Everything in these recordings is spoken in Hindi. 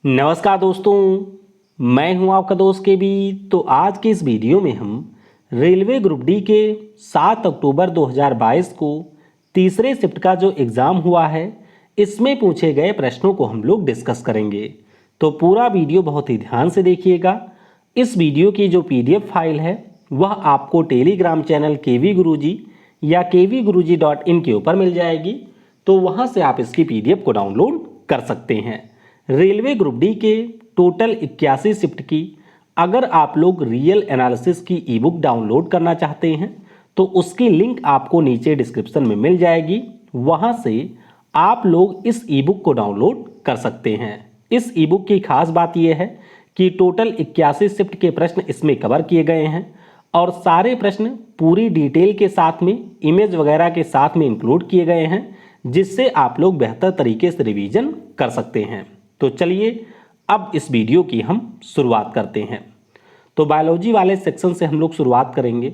नमस्कार दोस्तों, मैं हूं आपका दोस्त के बी। तो आज के इस वीडियो में हम रेलवे ग्रुप डी के 7 अक्टूबर 2022 को तीसरे शिफ्ट का जो एग्ज़ाम हुआ है, इसमें पूछे गए प्रश्नों को हम लोग डिस्कस करेंगे। तो पूरा वीडियो बहुत ही ध्यान से देखिएगा। इस वीडियो की जो PDF फाइल है वह आपको टेलीग्राम चैनल केवी गुरुजी या kvguruji.in के ऊपर मिल जाएगी। तो वहाँ से आप इसकी PDF को डाउनलोड कर सकते हैं। रेलवे ग्रुप डी के टोटल 81 शिफ्ट की अगर आप लोग रियल एनालिसिस की ईबुक डाउनलोड करना चाहते हैं तो उसकी लिंक आपको नीचे डिस्क्रिप्शन में मिल जाएगी। वहां से आप लोग इस ईबुक को डाउनलोड कर सकते हैं। इस ईबुक की खास बात यह है कि टोटल 81 शिफ्ट के प्रश्न इसमें कवर किए गए हैं और सारे प्रश्न पूरी डिटेल के साथ में इमेज वगैरह के साथ में इंक्लूड किए गए हैं, जिससे आप लोग बेहतर तरीके से रिवीजन कर सकते हैं। तो चलिए अब इस वीडियो की हम शुरुआत करते हैं। तो बायोलॉजी वाले सेक्शन से हम लोग शुरुआत करेंगे।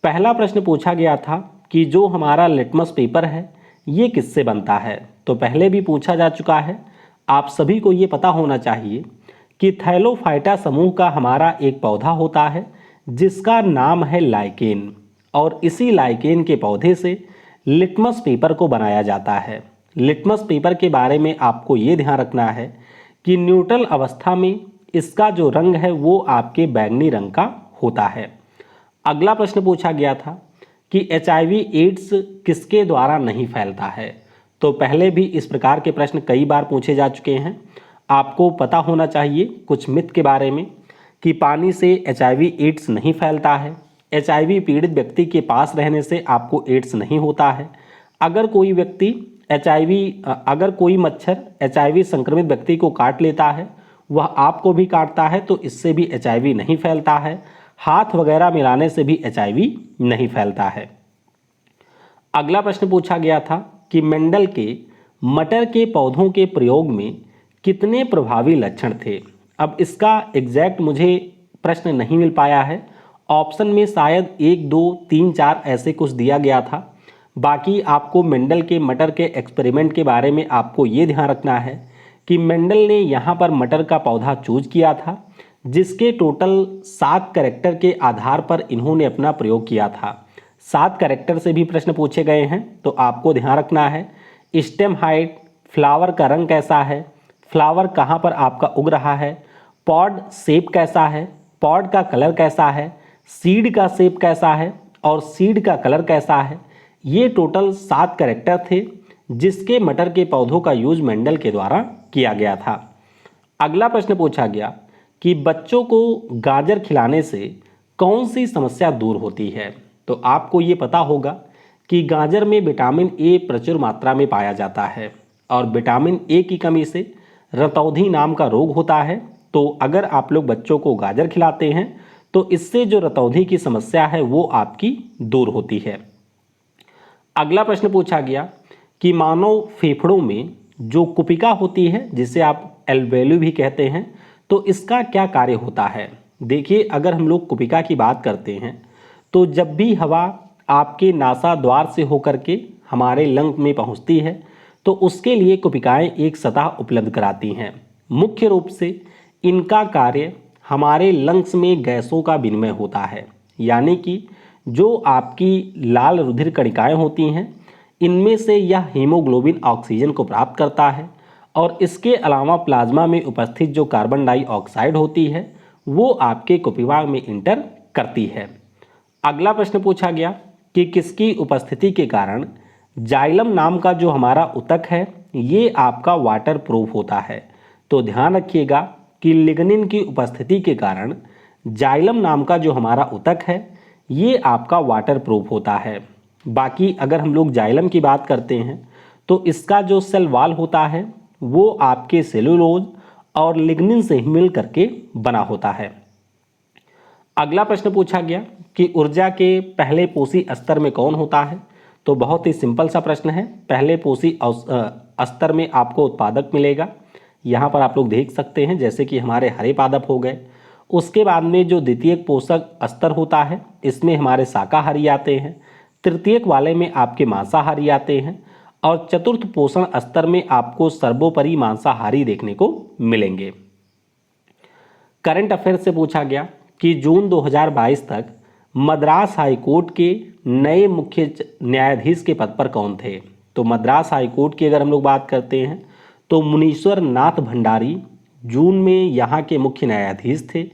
पहला प्रश्न पूछा गया था कि जो हमारा लिटमस पेपर है ये किससे बनता है। तो पहले भी पूछा जा चुका है, आप सभी को ये पता होना चाहिए कि थैलोफाइटा समूह का हमारा एक पौधा होता है जिसका नाम है लाइकेन, और इसी लाइकेन के पौधे से लिटमस पेपर को बनाया जाता है। लिटमस पेपर के बारे में आपको ये ध्यान रखना है कि न्यूट्रल अवस्था में इसका जो रंग है वो आपके बैंगनी रंग का होता है। अगला प्रश्न पूछा गया था कि HIV एड्स किसके द्वारा नहीं फैलता है। तो पहले भी इस प्रकार के प्रश्न कई बार पूछे जा चुके हैं। आपको पता होना चाहिए कुछ मिथ के बारे में कि पानी से HIV एड्स नहीं फैलता है। HIV पीड़ित व्यक्ति के पास रहने से आपको एड्स नहीं होता है। अगर कोई मच्छर HIV संक्रमित व्यक्ति को काट लेता है, वह आपको भी काटता है, तो इससे भी HIV नहीं फैलता है। हाथ वगैरह मिलाने से भी HIV नहीं फैलता है। अगला प्रश्न पूछा गया था कि मेंडल के मटर के पौधों के प्रयोग में कितने प्रभावी लक्षण थे। अब इसका एग्जैक्ट मुझे प्रश्न नहीं मिल पाया है। ऑप्शन में शायद 1, 2, 3, 4 ऐसे कुछ दिया गया था। बाकी आपको मेंडल के मटर के एक्सपेरिमेंट के बारे में आपको ये ध्यान रखना है कि मेंडल ने यहाँ पर मटर का पौधा चूज किया था, जिसके टोटल 7 कैरेक्टर के आधार पर इन्होंने अपना प्रयोग किया था। 7 कैरेक्टर से भी प्रश्न पूछे गए हैं, तो आपको ध्यान रखना है स्टेम हाइट, फ्लावर का रंग कैसा है, फ्लावर कहाँ पर आपका उग रहा है, पॉड शेप कैसा है, पॉड का कलर कैसा है, सीड का शेप कैसा है और सीड का कलर कैसा है। ये टोटल 7 कैरेक्टर थे जिसके मटर के पौधों का यूज मेंडल के द्वारा किया गया था। अगला प्रश्न पूछा गया कि बच्चों को गाजर खिलाने से कौन सी समस्या दूर होती है। तो आपको ये पता होगा कि गाजर में विटामिन ए प्रचुर मात्रा में पाया जाता है और विटामिन ए की कमी से रतौंधी नाम का रोग होता है। तो अगर आप लोग बच्चों को गाजर खिलाते हैं तो इससे जो रतौंधी की समस्या है वो आपकी दूर होती है। अगला प्रश्न पूछा गया कि मानव फेफड़ों में जो कुपिका होती है, जिसे आप एल्वेोली भी कहते हैं, तो इसका क्या कार्य होता है। देखिए, अगर हम लोग कुपिका की बात करते हैं तो जब भी हवा आपके नासा द्वार से होकर के हमारे लंग में पहुंचती है तो उसके लिए कुपिकाएं एक सतह उपलब्ध कराती हैं। मुख्य रूप से इनका कार्य हमारे लंग्स में गैसों का विनिमय होता है, यानी कि जो आपकी लाल रुधिर कणिकाएं होती हैं इनमें से यह हीमोग्लोबिन ऑक्सीजन को प्राप्त करता है और इसके अलावा प्लाज्मा में उपस्थित जो कार्बन डाइऑक्साइड होती है वो आपके कुपिका में इंटर करती है। अगला प्रश्न पूछा गया कि किसकी उपस्थिति के कारण जाइलम नाम का जो हमारा ऊतक है ये आपका वाटर प्रूफ होता है। तो ध्यान रखिएगा कि लिग्निन की उपस्थिति के कारण जाइलम नाम का जो हमारा ऊतक है ये आपका वाटर प्रूफ होता है। बाकी अगर हम लोग जाइलम की बात करते हैं तो इसका जो सेल वॉल होता है वो आपके सेलुलोज और लिग्निन से मिल करके बना होता है। अगला प्रश्न पूछा गया कि ऊर्जा के पहले पोषी स्तर में कौन होता है। तो बहुत ही सिंपल सा प्रश्न है। पहले पोषी स्तर में आपको उत्पादक मिलेगा। यहाँ पर आप लोग देख सकते हैं जैसे कि हमारे हरे पादप हो गए। उसके बाद में जो द्वितीयक पोषक स्तर होता है इसमें हमारे शाकाहारी आते हैं। तृतीयक वाले में आपके मांसाहारी आते हैं और चतुर्थ पोषण स्तर में आपको सर्वोपरि मांसाहारी देखने को मिलेंगे। करंट अफेयर से पूछा गया कि जून 2022 तक मद्रास हाईकोर्ट के नए मुख्य न्यायाधीश के पद पर कौन थे। तो मद्रास हाईकोर्ट की अगर हम लोग बात करते हैं तो मुनीश्वर नाथ भंडारी जून में यहाँ के मुख्य न्यायाधीश थे।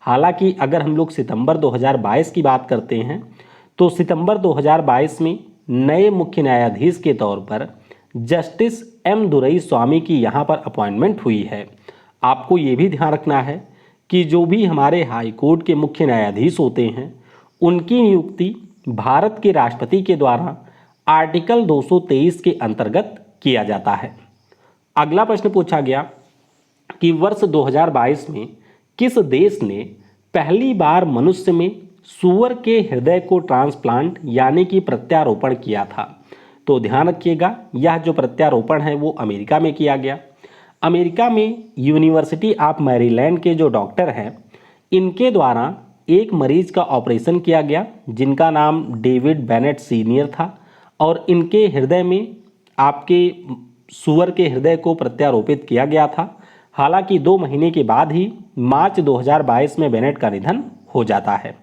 हालांकि अगर हम लोग सितंबर 2022 की बात करते हैं तो सितंबर 2022 में नए मुख्य न्यायाधीश के तौर पर जस्टिस एम दुरई स्वामी की यहाँ पर अपॉइंटमेंट हुई है। आपको ये भी ध्यान रखना है कि जो भी हमारे हाई कोर्ट के मुख्य न्यायाधीश होते हैं उनकी नियुक्ति भारत के राष्ट्रपति के द्वारा आर्टिकल 223 के अंतर्गत किया जाता है। अगला प्रश्न पूछा गया कि वर्ष 2022 में किस देश ने पहली बार मनुष्य में सूअर के हृदय को ट्रांसप्लांट यानी कि प्रत्यारोपण किया था। तो ध्यान रखिएगा, यह जो प्रत्यारोपण है वो अमेरिका में किया गया। अमेरिका में यूनिवर्सिटी ऑफ मैरीलैंड के जो डॉक्टर हैं इनके द्वारा एक मरीज का ऑपरेशन किया गया जिनका नाम डेविड बेनेट सीनियर था और इनके हृदय में आपके सूअर के हृदय को प्रत्यारोपित किया गया था। हालांकि 2 महीने के बाद ही मार्च 2022 में बेनेट का निधन हो जाता है।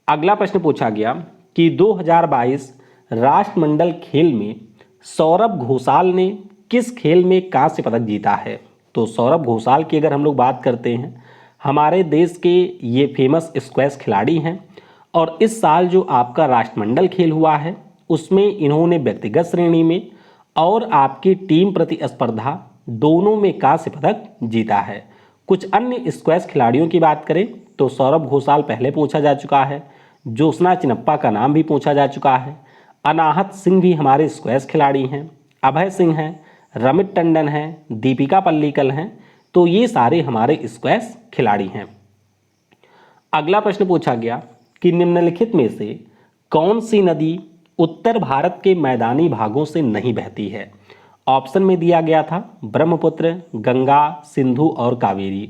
अगला प्रश्न पूछा गया कि 2022 राष्ट्रमंडल खेल में सौरभ घोषाल ने किस खेल में कांस्य पदक जीता है। तो सौरभ घोषाल की अगर हम लोग बात करते हैं हमारे देश के ये फेमस स्क्वैश खिलाड़ी हैं और इस साल जो आपका राष्ट्रमंडल खेल हुआ है उसमें इन्होंने व्यक्तिगत श्रेणी में और आपकी टीम प्रतिस्पर्धा दोनों में कांस्य पदक जीता है। कुछ अन्य स्क्वैश खिलाड़ियों की बात करें तो सौरभ घोषाल पहले पूछा जा चुका है, ज्योत्सना चिनप्पा का नाम भी पूछा जा चुका है, अनाहत सिंह भी हमारे स्क्वैश खिलाड़ी हैं, अभय सिंह हैं, रमित टंडन हैं, दीपिका पल्लीकल हैं। तो ये सारे हमारे स्क्वैश खिलाड़ी हैं। अगला प्रश्न पूछा गया कि निम्नलिखित में से कौन सी नदी उत्तर भारत के मैदानी भागों से नहीं बहती है। ऑप्शन में दिया गया था ब्रह्मपुत्र, गंगा, सिंधु और कावेरी।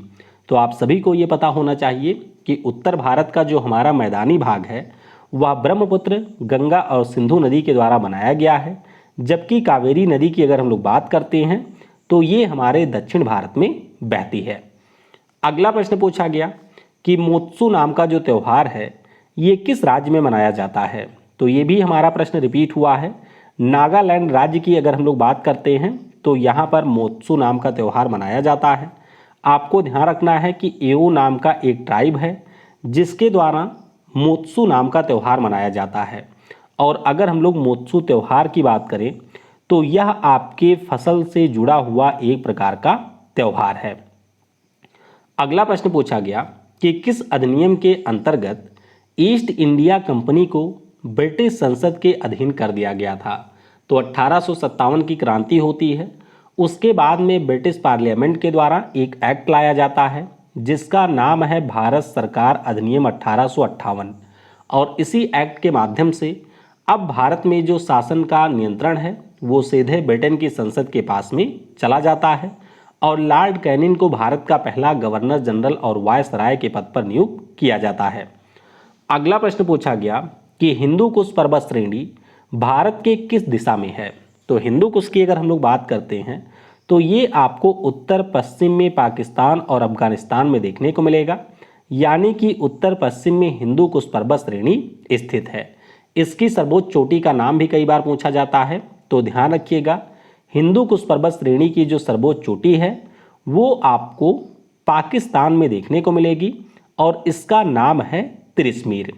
तो आप सभी को ये पता होना चाहिए कि उत्तर भारत का जो हमारा मैदानी भाग है वह ब्रह्मपुत्र, गंगा और सिंधु नदी के द्वारा बनाया गया है, जबकि कावेरी नदी की अगर हम लोग बात करते हैं तो ये हमारे दक्षिण भारत में बहती है। अगला प्रश्न पूछा गया कि मोत्सू नाम का जो त्यौहार है ये किस राज्य में मनाया जाता है। तो ये भी हमारा प्रश्न रिपीट हुआ है। नागालैंड राज्य की अगर हम लोग बात करते हैं तो यहाँ पर मोत्सू नाम का त्यौहार मनाया जाता है। आपको ध्यान रखना है कि एओ नाम का एक ट्राइब है जिसके द्वारा मोत्सू नाम का त्यौहार मनाया जाता है। और अगर हम लोग मोत्सू त्यौहार की बात करें तो यह आपके फसल से जुड़ा हुआ एक प्रकार का त्यौहार है। अगला प्रश्न पूछा गया कि किस अधिनियम के अंतर्गत ईस्ट इंडिया कंपनी को ब्रिटिश संसद के अधीन कर दिया गया था। तो 1857 की क्रांति होती है, उसके बाद में ब्रिटिश पार्लियामेंट के द्वारा एक एक्ट लाया जाता है जिसका नाम है भारत सरकार अधिनियम 1858 और इसी एक्ट के माध्यम से अब भारत में जो शासन का नियंत्रण है वो सीधे ब्रिटेन की संसद के पास में चला जाता है और लॉर्ड कैनिंग को भारत का पहला गवर्नर जनरल और वायसराय के पद पर नियुक्त किया जाता है। अगला प्रश्न पूछा गया कि हिंदू कुश पर्वत श्रेणी भारत के किस दिशा में है। तो हिंदू कुश की अगर हम लोग बात करते हैं तो ये आपको उत्तर पश्चिम में पाकिस्तान और अफगानिस्तान में देखने को मिलेगा, यानी कि उत्तर पश्चिम में हिंदू कुश पर्वत श्रेणी स्थित है। इसकी सर्वोच्च चोटी का नाम भी कई बार पूछा जाता है, तो ध्यान रखिएगा हिंदू कुश पर्वत श्रेणी की जो सर्वोच्च चोटी है वो आपको पाकिस्तान में देखने को मिलेगी और इसका नाम है त्रिशमीर।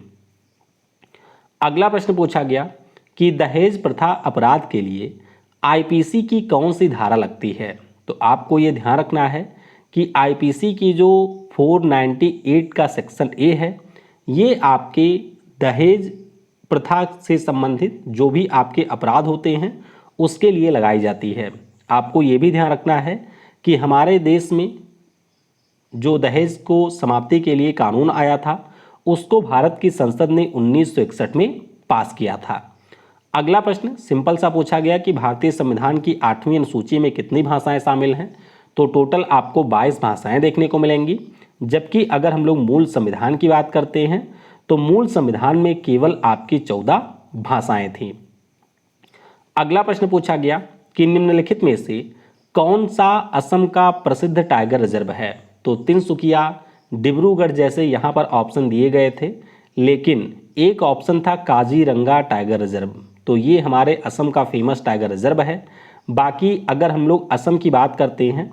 अगला प्रश्न पूछा गया कि दहेज प्रथा अपराध के लिए आईपीसी की कौन सी धारा लगती है। तो आपको ये ध्यान रखना है कि आईपीसी की जो 498 का सेक्शन ए है ये आपके दहेज प्रथा से संबंधित जो भी आपके अपराध होते हैं उसके लिए लगाई जाती है। आपको ये भी ध्यान रखना है कि हमारे देश में जो दहेज को समाप्ति के लिए कानून आया था उसको भारत की संसद ने 1961 में पास किया था। अगला प्रश्न सिंपल सा पूछा गया कि भारतीय संविधान की 8वीं अनुसूची में कितनी भाषाएं शामिल हैं। तो टोटल आपको 22 भाषाएं देखने को मिलेंगी, जबकि अगर हम लोग मूल संविधान की बात करते हैं तो मूल संविधान में केवल आपकी 14 भाषाएं थीं। अगला प्रश्न पूछा गया कि निम्नलिखित में से कौन सा असम का प्रसिद्ध टाइगर रिजर्व है। तो तिनसुकिया, डिब्रूगढ़ जैसे यहाँ पर ऑप्शन दिए गए थे, लेकिन एक ऑप्शन था काजीरंगा टाइगर रिजर्व। तो ये हमारे असम का फेमस टाइगर रिजर्व है। बाकी अगर हम लोग असम की बात करते हैं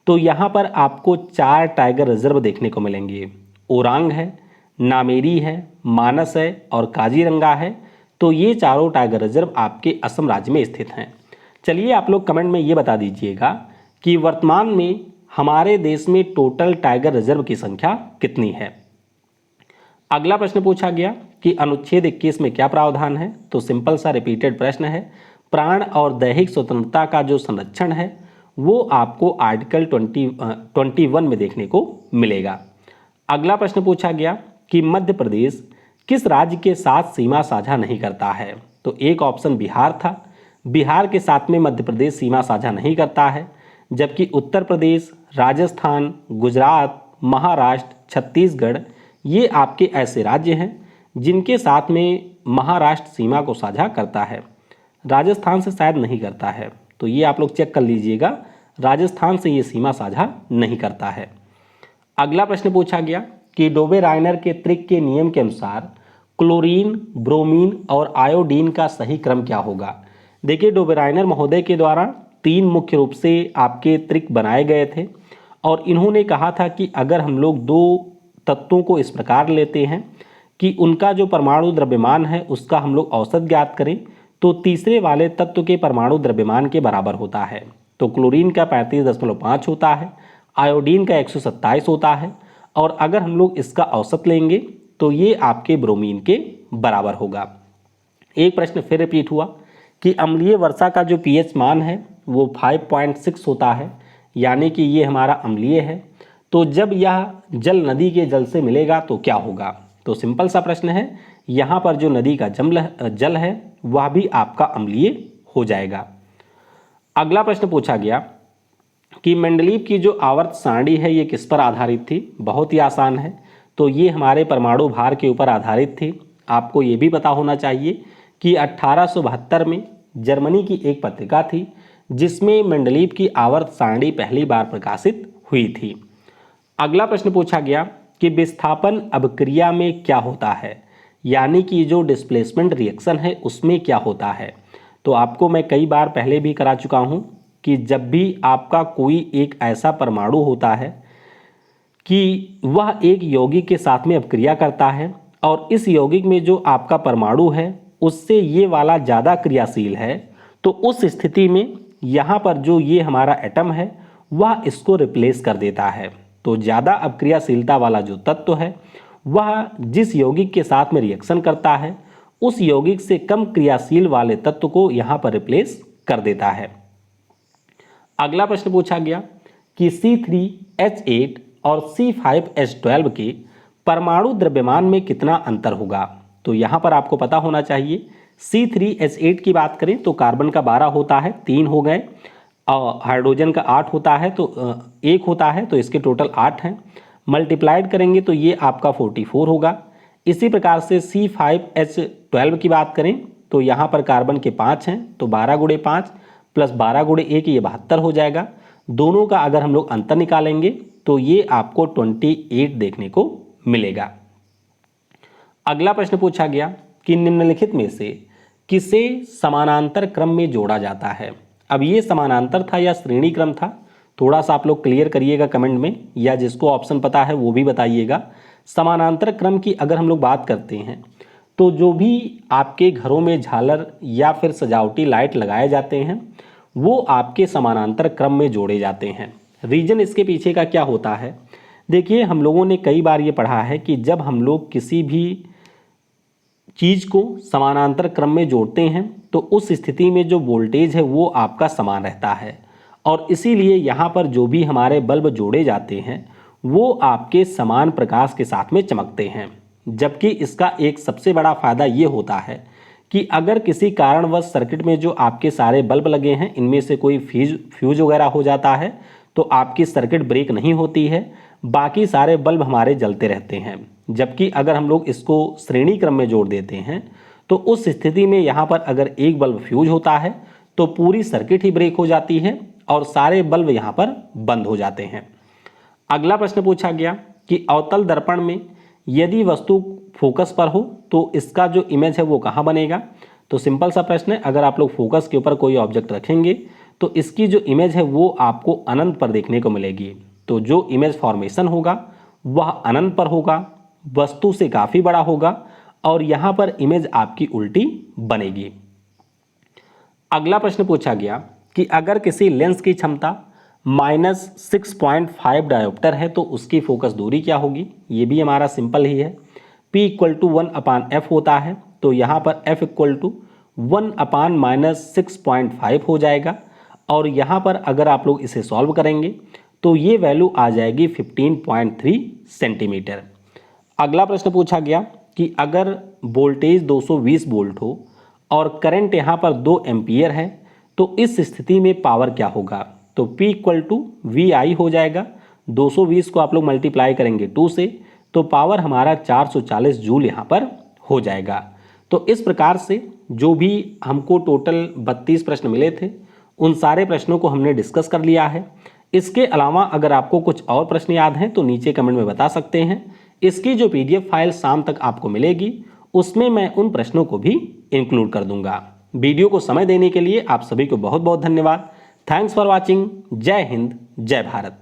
तो यहाँ पर आपको 4 टाइगर रिजर्व देखने को मिलेंगे। ओरांग है, नामेरी है, मानस है और काजीरंगा है। तो ये चारों टाइगर रिजर्व आपके असम राज्य में स्थित हैं। चलिए आप लोग कमेंट में ये बता दीजिएगा कि वर्तमान में हमारे देश में टोटल टाइगर रिजर्व की संख्या कितनी है। अगला प्रश्न पूछा गया कि अनुच्छेद 21 में क्या प्रावधान है। तो सिंपल सा रिपीटेड प्रश्न है। प्राण और दैहिक स्वतंत्रता का जो संरक्षण है वो आपको आर्टिकल 21 में देखने को मिलेगा। अगला प्रश्न पूछा गया कि मध्य प्रदेश किस राज्य के साथ सीमा साझा नहीं करता है। तो एक ऑप्शन बिहार था, बिहार के साथ में मध्य प्रदेश सीमा साझा नहीं करता है, जबकि उत्तर प्रदेश, राजस्थान, गुजरात, महाराष्ट्र, छत्तीसगढ़ ये आपके ऐसे राज्य हैं जिनके साथ में महाराष्ट्र सीमा को साझा करता है। राजस्थान से शायद नहीं करता है, तो ये आप लोग चेक कर लीजिएगा, राजस्थान से ये सीमा साझा नहीं करता है। अगला प्रश्न पूछा गया कि डोबे-रायनर के त्रिक के नियम के अनुसार क्लोरीन, ब्रोमीन और आयोडीन का सही क्रम क्या होगा। देखिए डोबे-रायनर महोदय के द्वारा 3 मुख्य रूप से आपके त्रिक बनाए गए थे और इन्होंने कहा था कि अगर हम लोग 2 तत्वों को इस प्रकार लेते हैं कि उनका जो परमाणु द्रव्यमान है उसका हम लोग औसत ज्ञात करें तो तीसरे वाले तत्व के परमाणु द्रव्यमान के बराबर होता है। तो क्लोरीन का 35.5 होता है, आयोडीन का 127 होता है और अगर हम लोग इसका औसत लेंगे तो ये आपके ब्रोमीन के बराबर होगा। एक प्रश्न फिर रिपीट हुआ कि अम्लीय वर्षा का जो पीएच मान है वो 5.6 होता है, यानी कि ये हमारा अम्लीय है। तो जब यह जल नदी के जल से मिलेगा तो क्या होगा। तो सिंपल सा प्रश्न है, यहाँ पर जो नदी का जल है वह भी आपका अम्लीय हो जाएगा। अगला प्रश्न पूछा गया कि मेंडलीव की जो आवर्त सारणी है ये किस पर आधारित थी। बहुत ही आसान है, तो ये हमारे परमाणु भार के ऊपर आधारित थी। आपको ये भी पता होना चाहिए कि 1872 में जर्मनी की एक पत्रिका थी जिसमें मेंडलीव की आवर्त सारणी पहली बार प्रकाशित हुई थी। अगला प्रश्न पूछा गया कि विस्थापन अभिक्रिया में क्या होता है, यानी कि जो डिस्प्लेसमेंट रिएक्शन है उसमें क्या होता है। तो आपको मैं कई बार पहले भी करा चुका हूँ कि जब भी आपका कोई एक ऐसा परमाणु होता है कि वह एक यौगिक के साथ में अभिक्रिया करता है और इस यौगिक में जो आपका परमाणु है उससे ये वाला ज़्यादा क्रियाशील है, तो उस स्थिति में यहाँ पर जो ये हमारा एटम है वह इसको रिप्लेस कर देता है। तो ज़्यादा अपक्रियाशीलता वाला जो तत्व है वह जिस यौगिक के साथ में रिएक्शन करता है उस यौगिक से कम क्रियाशील वाले तत्व को यहाँ पर रिप्लेस कर देता है। अगला प्रश्न पूछा गया कि C3H8 और C5H12 के परमाणु द्रव्यमान में कितना अंतर होगा। तो यहाँ पर आपको पता होना चाहिए, C3H8 की बात करें तो कार्बन का 12 होता है, 3 हो गए, और हाइड्रोजन का 8 होता है तो 1 होता है, तो इसके टोटल 8 हैं। मल्टीप्लाइड करेंगे तो ये आपका 44 होगा। इसी प्रकार से C5H12 की बात करें तो यहाँ पर कार्बन के 5 हैं, तो 12 गुणे 5 प्लस 12 गुणे 1 ये 72 हो जाएगा। दोनों का अगर हम लोग अंतर निकालेंगे तो ये आपको 28 देखने को मिलेगा। अगला प्रश्न पूछा गया कि निम्नलिखित में से किसे समानांतर क्रम में जोड़ा जाता है। अब ये समानांतर था या श्रेणी क्रम था, थोड़ा सा आप लोग क्लियर करिएगा कमेंट में, या जिसको ऑप्शन पता है वो भी बताइएगा। समानांतर क्रम की अगर हम लोग बात करते हैं तो जो भी आपके घरों में झालर या फिर सजावटी लाइट लगाए जाते हैं वो आपके समानांतर क्रम में जोड़े जाते हैं। रीजन इसके पीछे का क्या होता है, देखिए हम लोगों ने कई बार ये पढ़ा है कि जब हम लोग किसी भी चीज़ को समानांतर क्रम में जोड़ते हैं तो उस स्थिति में जो वोल्टेज है वो आपका समान रहता है, और इसीलिए यहाँ पर जो भी हमारे बल्ब जोड़े जाते हैं वो आपके समान प्रकाश के साथ में चमकते हैं। जबकि इसका एक सबसे बड़ा फ़ायदा ये होता है कि अगर किसी कारणवश सर्किट में जो आपके सारे बल्ब लगे हैं इनमें से कोई फ्यूज वगैरह हो जाता है तो आपकी सर्किट ब्रेक नहीं होती है, बाकी सारे बल्ब हमारे जलते रहते हैं। जबकि अगर हम लोग इसको श्रेणी क्रम में जोड़ देते हैं तो उस स्थिति में यहाँ पर अगर एक बल्ब फ्यूज होता है तो पूरी सर्किट ही ब्रेक हो जाती है और सारे बल्ब यहाँ पर बंद हो जाते हैं। अगला प्रश्न पूछा गया कि अवतल दर्पण में यदि वस्तु फोकस पर हो तो इसका जो इमेज है वो कहाँ बनेगा। तो सिंपल सा प्रश्न है, अगर आप लोग फोकस के ऊपर कोई ऑब्जेक्ट रखेंगे तो इसकी जो इमेज है वो आपको अनंत पर देखने को मिलेगी। तो जो इमेज फॉर्मेशन होगा वह अनंत पर होगा, वस्तु से काफ़ी बड़ा होगा और यहाँ पर इमेज आपकी उल्टी बनेगी। अगला प्रश्न पूछा गया कि अगर किसी लेंस की क्षमता -6.5 डायोप्टर है तो उसकी फोकस दूरी क्या होगी। ये भी हमारा सिंपल ही है, P = 1/f होता है। तो यहाँ पर F = 1/-6.5 हो जाएगा और यहाँ पर अगर आप लोग इसे सॉल्व करेंगे तो ये वैल्यू आ जाएगी 15.3 सेंटीमीटर। अगला प्रश्न पूछा गया कि अगर वोल्टेज 220 वोल्ट हो और करंट यहाँ पर 2 एम्पियर है तो इस स्थिति में पावर क्या होगा। तो P = VI हो जाएगा, 220 को आप लोग मल्टीप्लाई करेंगे 2 से तो पावर हमारा 440 जूल यहाँ पर हो जाएगा। तो इस प्रकार से जो भी हमको टोटल 32 प्रश्न मिले थे उन सारे प्रश्नों को हमने डिस्कस कर लिया है। इसके अलावा अगर आपको कुछ और प्रश्न याद हैं तो नीचे कमेंट में बता सकते हैं। इसकी जो PDF फाइल शाम तक आपको मिलेगी उसमें मैं उन प्रश्नों को भी इंक्लूड कर दूंगा। वीडियो को समय देने के लिए आप सभी को बहुत बहुत धन्यवाद। Thanks for watching. जय हिंद, जय भारत।